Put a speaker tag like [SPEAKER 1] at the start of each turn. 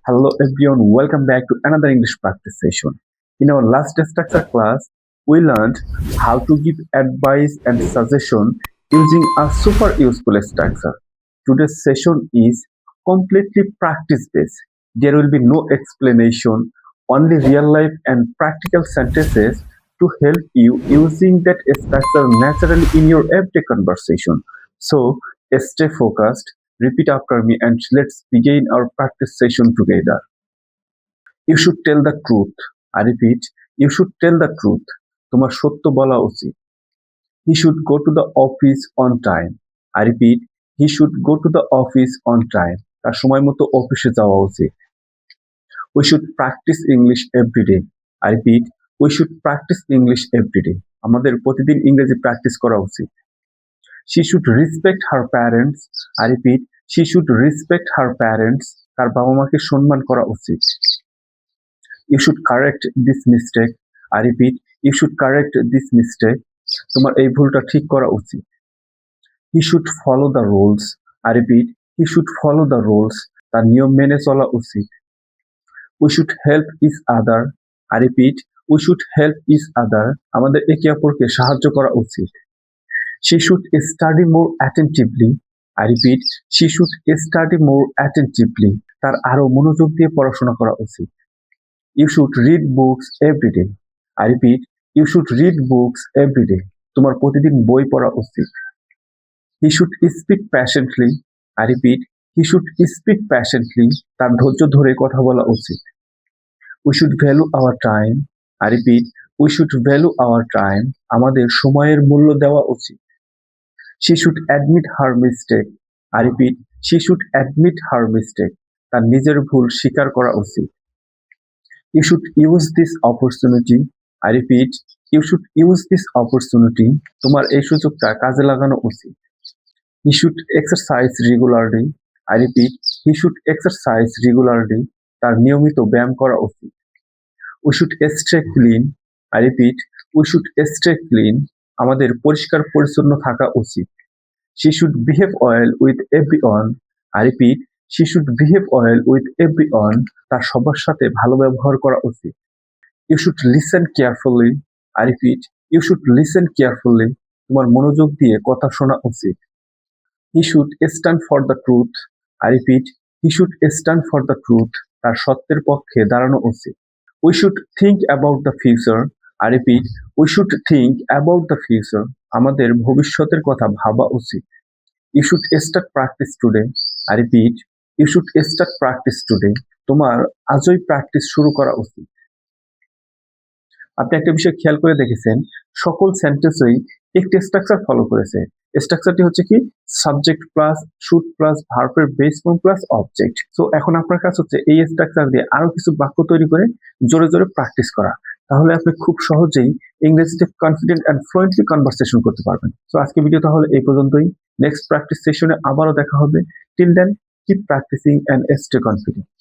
[SPEAKER 1] Hello everyone, welcome back to another English practice session. In our last structure class, we learned how to give advice and suggestion using a super useful structure. Today's session is completely practice based. There will be no explanation, only real life and practical sentences to help you using that structure naturally in your everyday conversation. So stay focused. Repeat after me and let's begin our practice session together. You should tell the truth. I repeat, you should tell the truth. তোমার সত্য বলা উচিত। He should go to the office on time. I repeat, he should go to the office on time. তার সময় মতো অফিসে যাওয়া উচিত। We should practice English every day. I repeat, we should practice English every day. আমাদের প্রতিদিন ইংরেজি practice করা উচিত। She should respect her parents. I repeat, she should respect her parents. তার বাবা মাকে সম্মান করা উচিত। You should correct this mistake. I repeat, you should correct this mistake. তোমার এই ভুলটা ঠিক করা উচিত। He should follow the rules. I repeat, he should follow the rules. তার নিয়ম মেনে চলা উচিত। We should help each other. I repeat, we should help each other. আমাদের একে অপরকে সাহায্য করা উচিত। She should study more attentively. I repeat, she should study more attentively. তার আরো মনোযোগ দিয়ে পড়াশোনা করা উচিত। You should read books every day. I repeat, you should read books every day. তোমার প্রতিদিন বই পড়া উচিত। He should speak patiently. I repeat, he should speak patiently. তার ধৈর্য ধরে কথা বলা উচিত। We should value our time. I repeat, we should value our time. আমাদের সময়ের মূল্য দেওয়া উচিত। She should admit her mistake. I repeat, she should admit her mistake. তার নিজের ভুল স্বীকার করা উচিত। You should use this opportunity. I repeat, you should use this opportunity. তোমার এই সুযোগটা কাজে লাগানো উচিত। He should exercise regularly. I repeat, he should exercise regularly. তার নিয়মিত ব্যায়াম করা উচিত। We should stay clean. I repeat, we should stay clean. আমাদের পরিষ্কার পরিচ্ছন্ন থাকা উচিত। She should behave well with everyone. I repeat, she should behave well with everyone. তার সবার সাথে ভালো ব্যবহার করা উচিত। You should listen carefully. I repeat, you should listen carefully. তোমার মনোযোগ দিয়ে কথা শোনা উচিত। He should stand for the truth. I repeat, he should stand for the truth. তার সত্যের পক্ষে দাঁড়ানো উচিত। We should think about the future. I repeat, we should think about the future. আমাদের ভবিষ্যতের কথা ভাবা উচিত। You should start practice today. I repeat, you should start practice today. তোমার আজই প্র্যাকটিস শুরু করা উচিত। আপনি একটা বিষয় খেয়াল করে দেখেছেন, সকল সেন্টেন্সই একটি স্ট্রাকচার ফলো করেছে। স্ট্রাকচারটি হচ্ছে কি সাবজেক্ট প্লাস শুড প্লাস ভার্বের base form plus object. So এখন আপনার কাজ হচ্ছে এই স্ট্রাকচার দিয়ে আরো কিছু বাক্য তৈরি করে জোরে জোরে প্র্যাকটিস করা। তাহলে আপনি খুব সহজেই ইংরেজিতে কনফিডেন্ট অ্যান্ড ফ্লুয়েন্টলি কনভারসেশন করতে পারবেন। সো আজকে ভিডিও তাহলে এই পর্যন্তই। নেক্সট প্র্যাকটিস সেশনে আবারও দেখা হবে। Till then keep practicing and stay confident.